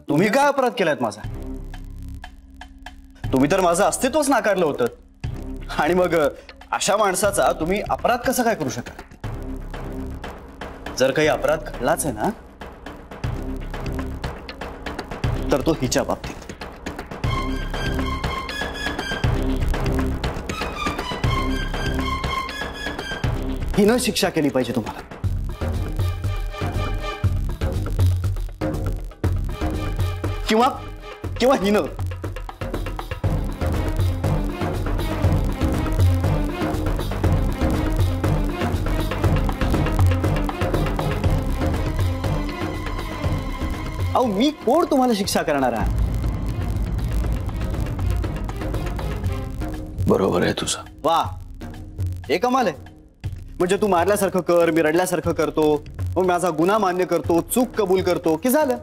तुम्ही काय अपराध केलायत माझा? तुम्ही तर माझं अस्तित्वच नाकारलं होतं आणि मग अशा माणसाचा तुम्ही अपराध कसा काय करू शकाल? जर काही अपराध घडलाच आहे ना तर तो हिच्या बाबतीत. हिनं शिक्षा केली पाहिजे तुम्हाला. किंवा किंवा हिनं. अहो मी कोण तुम्हाला शिक्षा करणार आहे? बरोबर आहे तुझं. वा, हे कमाल आहे. म्हणजे तू मारल्यासारखं कर, मी रडल्यासारखं करतो, मग माझा गुन्हा मान्य करतो, चूक कबूल करतो की झालं.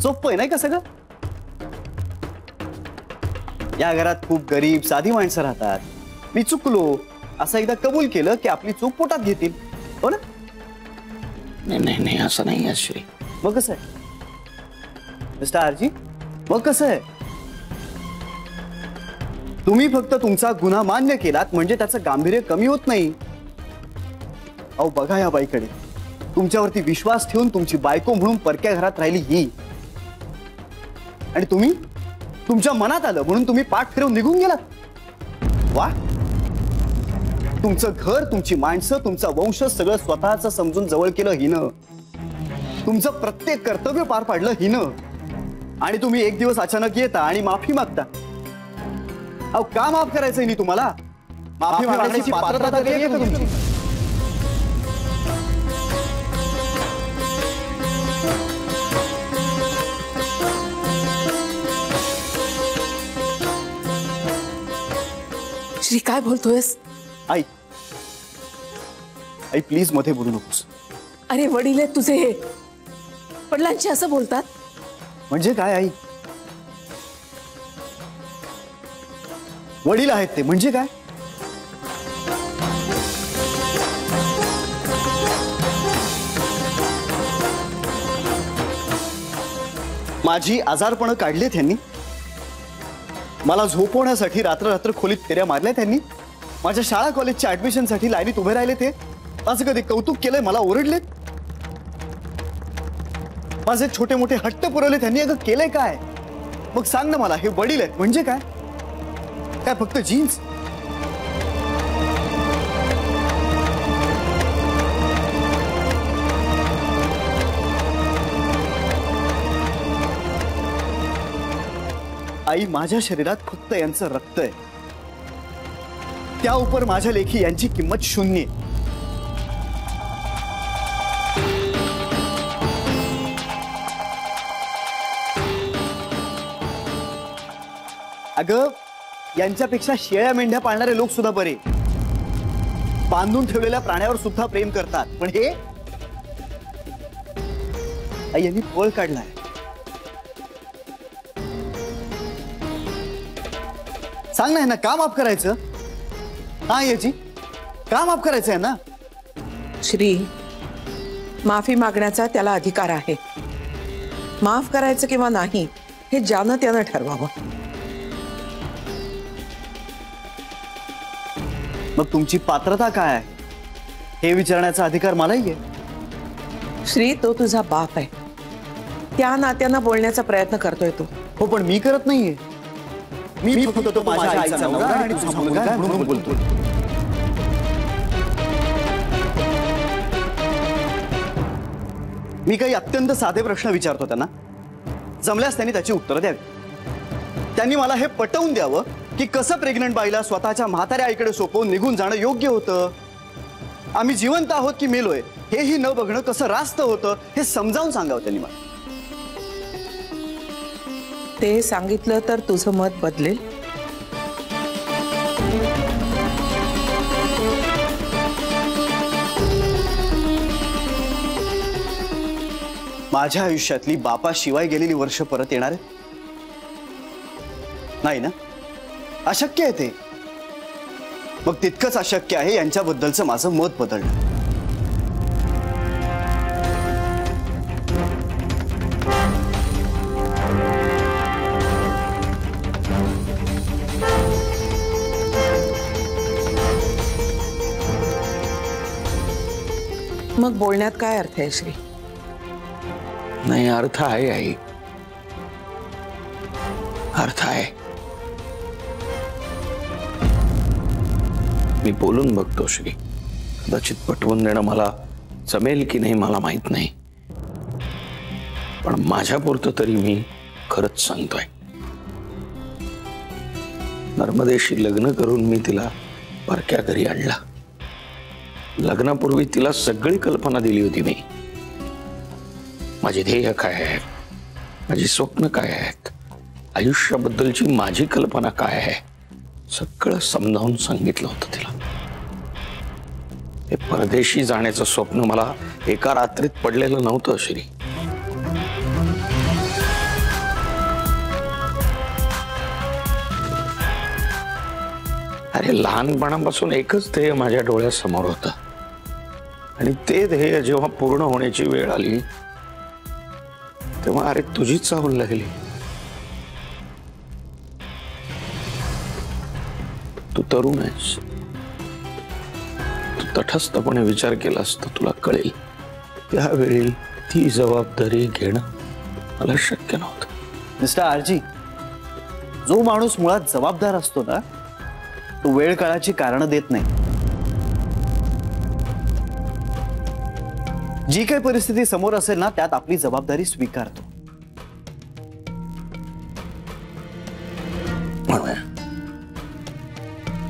सोपं आहे नाही का सगळं? या घरात खूप गरीब साधी माणसं राहतात. मी चुकलो असं एकदा कबूल केलं की आपली चूक पोटात घेतील. हो ना? नाही नाही नाही, असं नाही आहे श्री. मग कसं आहे मिस्टर आरजी? मग कसं आहे? तुम्ही फक्त तुमचा गुन्हा मान्य केलात म्हणजे त्याचं गांभीर्य कमी होत नाही. अहो बघा या बाईकडे, तुमच्यावरती विश्वास ठेवून तुमची बायको म्हणून परक्या घरात राहिली ही, आणि तुम्ही तुमच्या मनात आलं म्हणून तुम्ही पाठ फिरवून निघून गेलात. वा, तुमचं घर, तुमची माणसं, तुमचा वंश सगळं स्वतःचं समजून जवळ केलं हिनं. तुमचं प्रत्येक कर्तव्य पार पाडलं हिनं. आणि तुम्ही एक दिवस अचानक येता आणि माफी मागता. अहो का माफ करायचंय मी तुम्हाला? माफी मागण्याची पात्रता तरी आहे का तुमची? श्री काय बोलतोयस? आई आई प्लीज मध्ये बोलू नकोस. अरे वडील आहेत तुझे, हे वडिलांशी असं बोलतात म्हणजे काय आई? वडील आहेत ते म्हणजे काय? माझी आजारपणं काढली त्यांनी, मला झोपवण्यासाठी रात्र रात्र खोलीत फेऱ्या मारल्या त्यांनी, माझ्या शाळा कॉलेजच्या ऍडमिशनसाठी लाईनीत उभे राहिले ते, माझं कधी कौतुक केलंय, मला ओरडलेत, माझे छोटे मोठे हट्ट पुरवले त्यांनी. अगं केलंय काय? मग सांग ना मला, हे वडील आहेत म्हणजे काय? काय फक्त जीन्स? आई माझ्या शरीरात फक्त यांचं रक्त आहे, त्या उपर माझ्या लेखी यांची किंमत शून्य आहे. अगं यांच्यापेक्षा शेळ्या मेंढ्या पाळणारे लोक सुद्धा बरे, बांधून ठेवलेल्या प्राण्यावर सुद्धा प्रेम करतात. पण हे आई यांनी पळ काढलाय. सांग ना यांना का माफ करायचं? हा याची का माफ करायचं आहे ना? श्री, माफी मागण्याचा त्याला अधिकार आहे. माफ करायचं किंवा नाही हे ज्यानं त्यानं ठरवावं. मग तुमची पात्रता काय आहे हे विचारण्याचा अधिकार मलाही आहे. श्री, तो तुझा बाप आहे, त्या नात्यानं बोलण्याचा प्रयत्न करतोय तो. हो पण मी करत नाहीये. मी फक्त तो माझ्या आईचा नवरा आणि तुझा मुलगा आहे म्हणून बोलतोय. मी काही अत्यंत साधे प्रश्न विचारतो त्यांना, जमल्यास त्यांनी त्याची उत्तरं द्यावी. त्यांनी मला हे पटवून द्यावं की कसं प्रेग्नंट बाईला स्वतःच्या म्हाताऱ्या आईकडे सोपवून निघून जाणं योग्य होतं. आम्ही जिवंत आहोत की मेलोय हेही न बघणं कसं रास्त होतं हे समजावून सांगावं त्यांनी मला. ते सांगितलं तर तुझं मत बदलेल. माझ्या आयुष्यातली बापाशिवाय गेलेली वर्ष परत येणार आहेत? नाही ना, अशक्य आहे ते. मग तितकंच अशक्य आहे यांच्याबद्दलचं माझं मत बदलणं. मग बोलण्यात काय अर्थ आहे श्री? नाही, अर्थ आहे आई, अर्थ आहे. मी बोलून बघतो श्री. कदाचित पटवून देणं मला जमेल की नाही मला माहित नाही, पण माझ्यापुरतं तरी मी खरंच सांगतोय. नर्मदेशी लग्न करून मी तिला परक्या घरी आणला. लग्नापूर्वी तिला सगळी कल्पना दिली होती मी. माझे ध्येय काय आहे, माझी स्वप्न काय आहेत, आयुष्याबद्दलची माझी कल्पना काय आहे, सगळं समजावून सांगितलं होतं तिला. हे परदेशी जाण्याचं स्वप्न मला एका रात्रीत पडलेलं नव्हतं श्री. अरे लहानपणापासून एकच ध्येय माझ्या डोळ्यासमोर होतं, आणि ते ध्येय जेव्हा पूर्ण होण्याची वेळ आली तेव्हा अरे तुझी चाहूल लागली. तू तरुण आहेस, तू तटस्थपणे विचार केलास तर तुला कळेल त्यावेळी ती जबाबदारी घेणं मला शक्य नव्हतं. मिस्टर आरजी, जो माणूस मुळात जबाबदार असतो ना, तो वेळ काळाची कारण देत नाही. जी काही परिस्थिती समोर असेल ना, त्यात आपली जबाबदारी स्वीकारतो.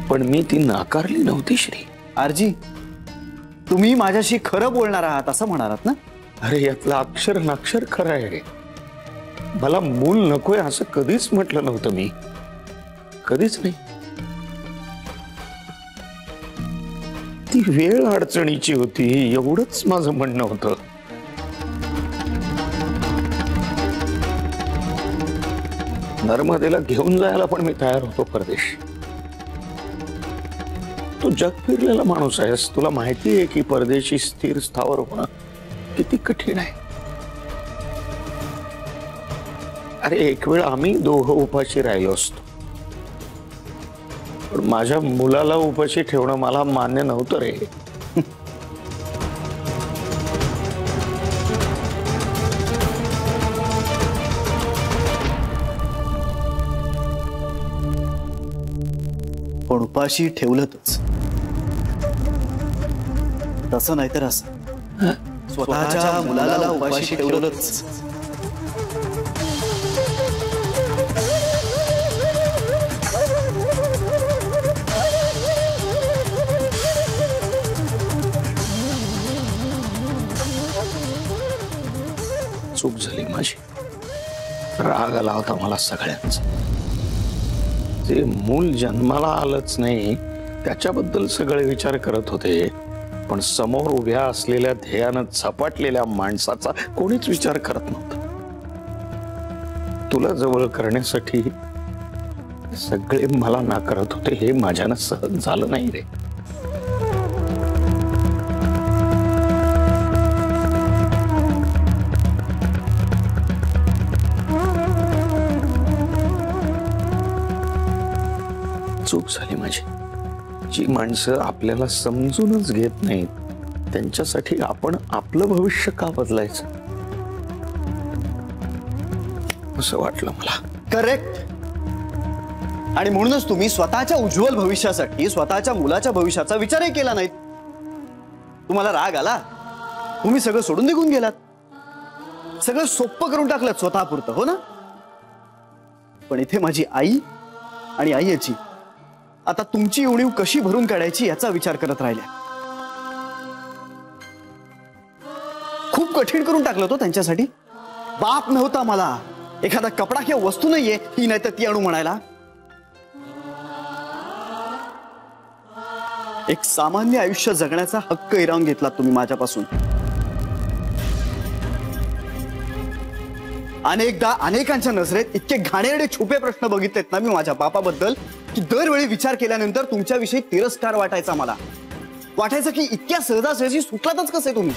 पण मी ती नाकारली नव्हती श्री. आरजी, तुम्ही माझ्याशी खरं बोलणार आहात असं म्हणालात ना? अरे यातलं अक्षर नाक्षर खरं आहे. मला मूल नकोय असं कधीच म्हटलं नव्हतं मी, कधीच नाही. ती वेळ अडचणीची होती एवढंच माझं म्हणणं होतं. नर्मदेला घेऊन जायला पण मी तयार होतो परदेश. तू जग फिरलेला माणूस आहेस, तुला माहिती आहे की परदेशी स्थिर स्थावर होणं किती कठीण आहे. अरे एक वेळ आम्ही दोघं उपाशी राहिलो असतो, पण माझ्या मुलाला उपाशी ठेवणं मला मान्य नव्हतं रे. पण उपाशी ठेवलंच, तसं नाही तर असं स्वतःच्या मुलाला उपाशी ठेवलंच. चूक झाली माझी. राग आला होता मला सगळ्यांचा. जे मूल जन्माला आलंच नाही त्याच्याबद्दल सगळे विचार करत होते, पण समोर उभ्या असलेल्या ध्येयानं झपाटलेल्या माणसाचा कोणीच विचार करत नव्हता. तुला जवळ करण्यासाठी सगळे मला नाकारत होते, हे माझ्यानं सहन झालं नाही रे. चूक झाली माझी. जी माणसं आपल्याला समजूनच घेत नाहीत त्यांच्यासाठी आपण आपलं भविष्य का बदलायचं असं वाटलं मला. करेक्ट. आणि म्हणूनच तुम्ही स्वतःच्या उज्ज्वल भविष्यासाठी स्वतःच्या मुलाच्या भविष्याचा विचारही केला नाहीत. तुम्हाला राग आला, तुम्ही सगळं सोडून निघून गेलात, सगळं सोपं करून टाकलं स्वतःपुरतं, हो ना? पण इथे माझी आई आणि आईची आता तुमची उणीव कशी भरून काढायची याचा विचार करत राहिल्या. खूप कठीण करून टाकलं तो त्यांच्यासाठी. बाप नव्हता मला, एखादा कपडा किंवा वस्तू नाहीये ही नाही तर ती आणू म्हणायला. एक सामान्य आयुष्य जगण्याचा हक्क हिरावून घेतला तुम्ही माझ्यापासून. अनेकदा अनेकांच्या नजरेत इतके घाणेरडे छुपे प्रश्न बघितलेत ना मी माझ्या बापाबद्दल की दरवेळी विचार केल्यानंतर तुमच्याविषयी तिरस्कार वाटायचा मला. वाटायचं की इतक्या सहजासहजी सुटलातच कसे तुम्ही.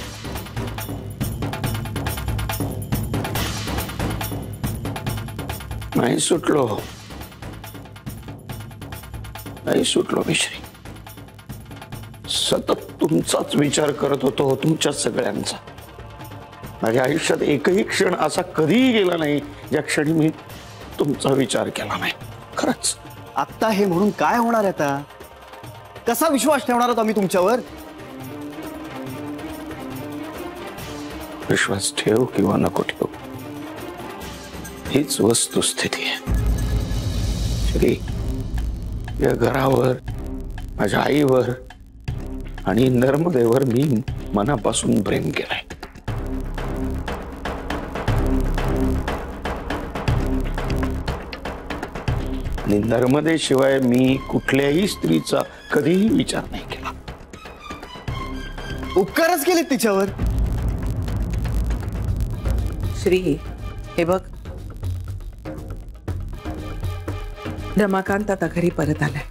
नाही सुटलो मी श्री. सतत तू तुमचाच विचार करत होतो, तुमच्या सगळ्यांचा. माझ्या आयुष्यात एकही क्षण असा कधीही गेला नाही ज्या क्षणी मी तुमचा विचार केला नाही. खरंच. आत्ता हे म्हणून काय होणार आहे? आता कसा विश्वास ठेवणार आहोत आम्ही तुमच्यावर? विश्वास ठेव किंवा नको ठेव, हीच वस्तुस्थिती आहे. श्री, या घरावर, माझ्या आईवर आणि नर्मदेवर मी मनापासून प्रेम केलंय. आणि नर्मदेशिवाय मी कुठल्याही स्त्रीचा कधीही विचार नाही केला. उपकारच केले तिच्यावर. श्री, हे बघ, रमाकांत आता घरी परत आलाय.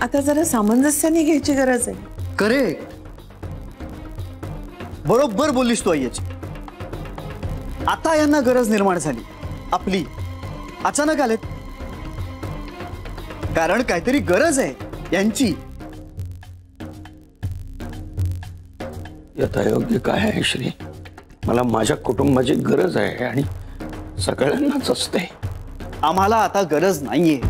आता जरा सामंजस्याने घ्यायची गरज आहे. करेक्ट, बरोबर बोललीस तू आईची. आता यांना गरज निर्माण झाली आपली. अचानक आलेत कारण काहीतरी गरज आहे यांची. यात अयोग्य काय आहे श्री? मला माझ्या कुटुंबाची गरज आहे आणि सगळ्यांनाच असते. आम्हाला आता गरज नाहीये.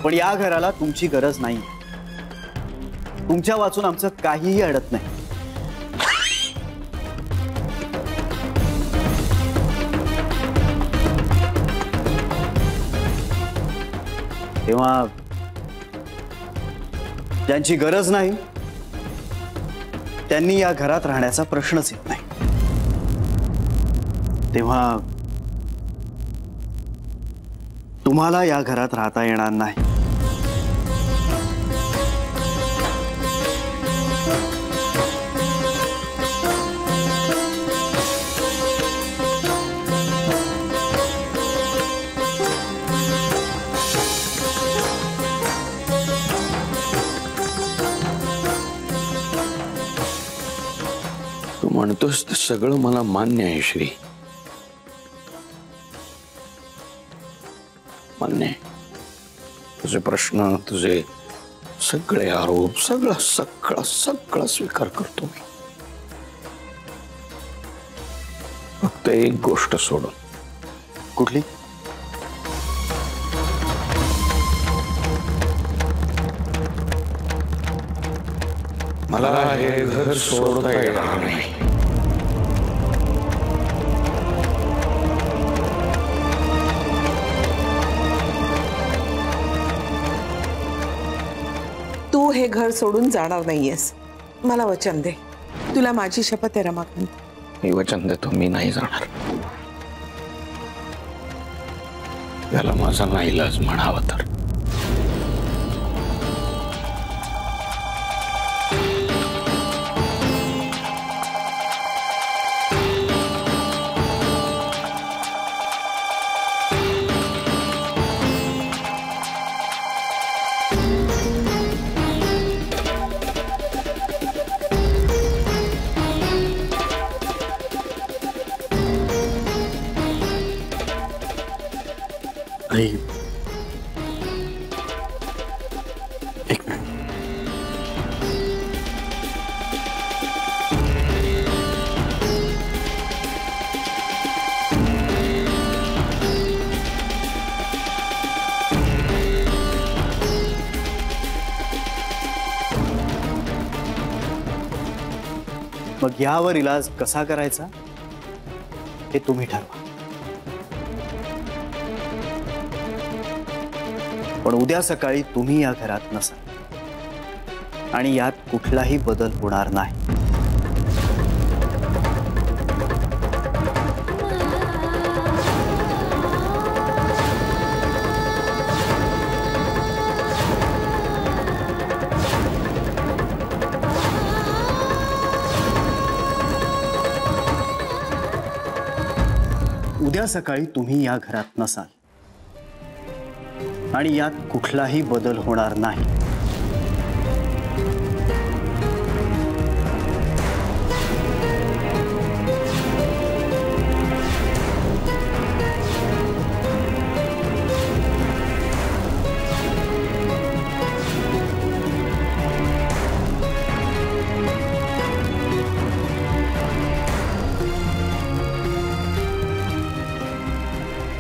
पण या घराला तुमची गरज नाही. तुमच्या वाचून आमचं काहीही अडत नाही. तेव्हा ज्यांची गरज नाही त्यांनी या घरात राहण्याचा प्रश्नच येत नाही. तेव्हा तुम्हाला या घरात राहता येणार नाही. तू म्हणतोस ते सगळं मला मान्य आहे श्री, मान्य आहे. तुझे प्रश्न, तुझे सगळे आरोप, सगळं सगळं सगळं स्वीकार करतो मी. फक्त एक गोष्ट सोडून. कुठली? मला हे घर सोडता येणार नाही. तू हे घर सोडून जाणार नाहीयेस, मला वचन दे. तुला माझी शपथ आहे रमाकांत. मी वचन देतो, मी नाही जाणार. याला माझा नाईलाज म्हणावा तर. आई, एक मिनिट. मग यावर इलाज कसा करायचा हे तुम्ही ठरवा. पण उद्या सकाळी तुम्ही या घरात नसाल आणि यात कुठलाही बदल होणार नाही. उद्या सकाळी तुम्ही या घरात नसाल आणि यात कुठलाही बदल होणार नाही.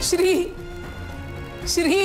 श्री श्री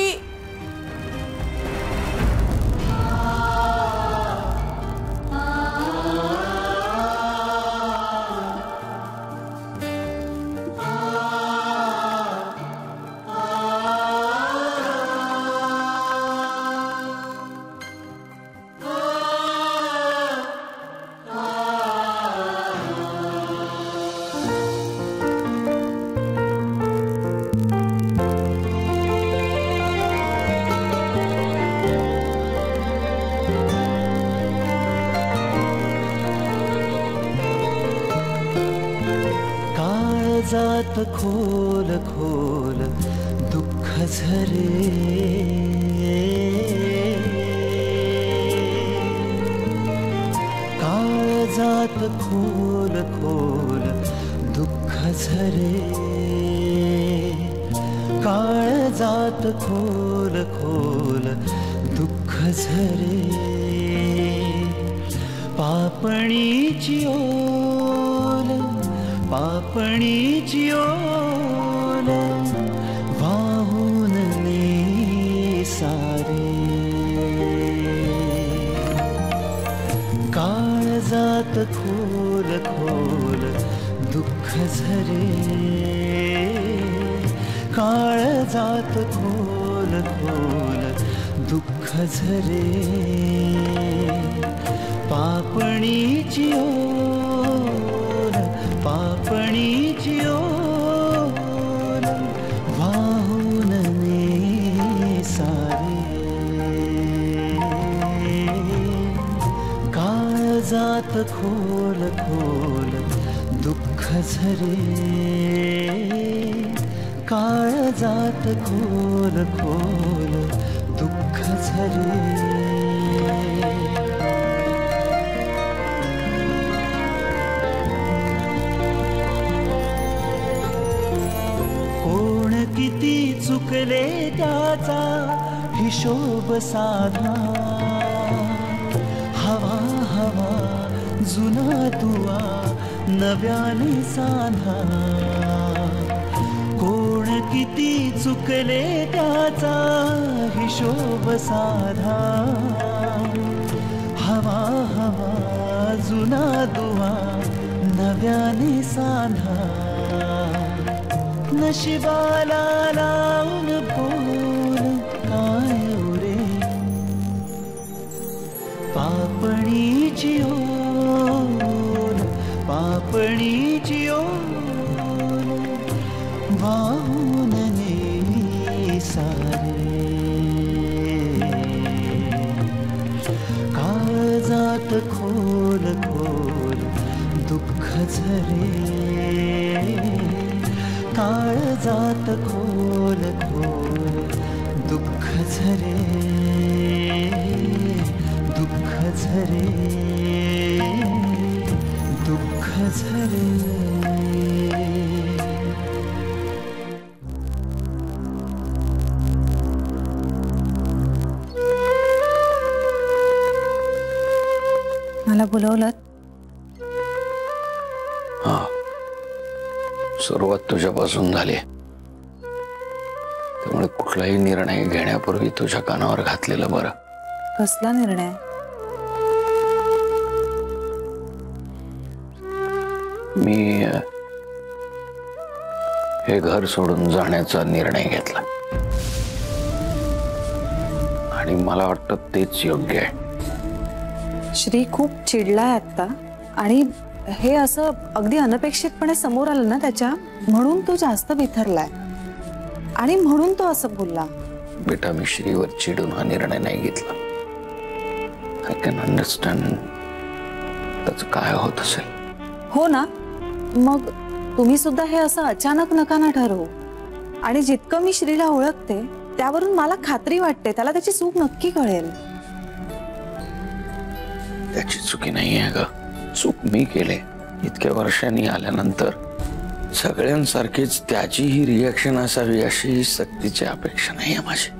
काळजात खोल खोल दुःख झरे, काळजात खोल खोल दुःख झरे, काळजात खोल खोल दुःख झरे, पापणीची ओल पापणीची ओल वाहून ने सारे, काळजात खोल खोल दुःख झरे, काळजात खोल खोल दुःख झरे, पापणीची ओल पापणीची ओल वाहून ने सारे, काळजात खोल खोल दुःख झरे, काळजात खोल खोल दुःख झरे, किती चुकले त्याचा हिशोब साधा, हवा हवा जुना तुवा नव्याने साधा, कोण किती चुकले त्याचा हिशोब साधा, हवा हवा जुना दुवा नव्याने साधा, नशिबाला लावून बोल काय उरे, पापणीची ओल पापणीची ओल वाहून ने सारे, काळजात खोल खोल दुःख झरे, काळजात खोल खोल दुःख झरे, दुःख झरे, दुःख झरे, मला बोलवलं? हा, सुरुवात तुझ्यापासून झाली, त्यामुळे कुठलाही निर्णय घेण्यापूर्वी तुझ्या कानावर घातलेलं बरं. कसला निर्णय? मी हे घर सोडून जाण्याचा निर्णय घेतला आणि मला वाटतं तेच योग्य आहे. श्री खूप चिडलाय आता आणि हे असं अगदी अनपेक्षितपणे समोर आलं ना त्याच्या, म्हणून तो जास्त बिथरलाय आणि म्हणून तो असं बोलला. बेटा, मी श्रीवर चिडून हा निर्णय नाही घेतला. आय कॅन अंडरस्टँड त्याचं काय होत असेल. हो ना, मग तुम्ही सुद्धा हे असं अचानक नका ना ठरवू. आणि जितकं मी श्रीला ओळखते त्यावरून मला खात्री वाटते त्याला त्याची चूक नक्की कळेल. त्याची चुकी नाही आहे ग, चूक मी केले. इतक्या वर्षांनी आल्यानंतर सगळ्यांसारखीच त्याचीही रिॲक्शन असावी अशी सक्तीची अपेक्षा नाही आहे माझी.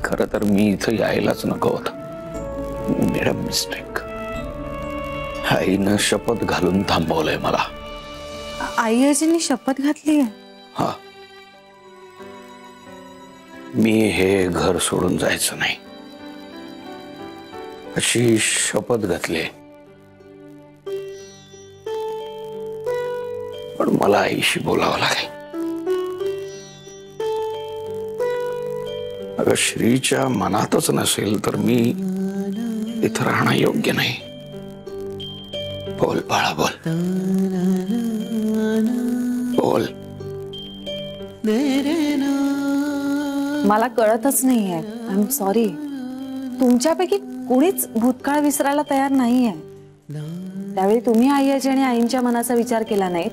खरं तर मी इथं यायलाच नको होतं. Made a mistake. आईनं शपथ घालून थांबवलंय मला. आई आजींनी शपथ घातली आहे? हा, मी हे घर सोडून जायचं नाही अशी शपथ घातली, पण मला आईशी बोलावं लागेल. अगं श्रीच्या मनातच नसेल तर मी इथं राहणं योग्य नाही. बोल बाळा, बोल बोल. मला कळतच नाहीये. I am sorry. तुमच्यापैकी कोणीच भूतकाळ विसरायला तयार नाहीये. त्यावेळी तुम्ही आईची आणि आईंच्या मनाचा विचार केला नाही.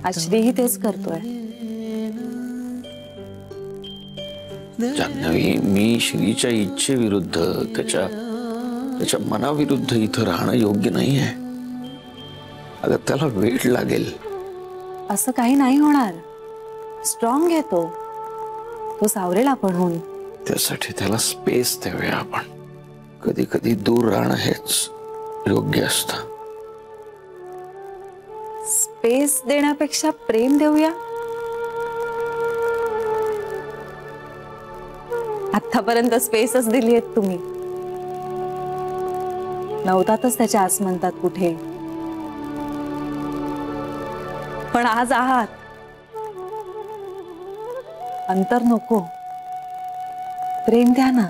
आज श्रीही तेच करतोय. जान्हवी, मी श्रीच्या इच्छेविरुद्ध त्याच्या मनाविरुद्ध इथं राहणं योग्य नाही आहे. अगं त्याला वेळ लागेल. असं काही नाही होणार. स्ट्रॉंग आहे तो. तो सावरेल आपणहून. त्यासाठी त्याला स्पेस देऊया आपण. कधी कधी दूर राहणं हेच योग्य असतं. स्पेस देण्यापेक्षा प्रेम देऊया. आतापर्यंत स्पेसच दिली आहेत तुम्ही. नव्हतातच त्याच्या आसमंतात कुठे. पण आज आहात. अंतर नको. प्रेम द्या ना.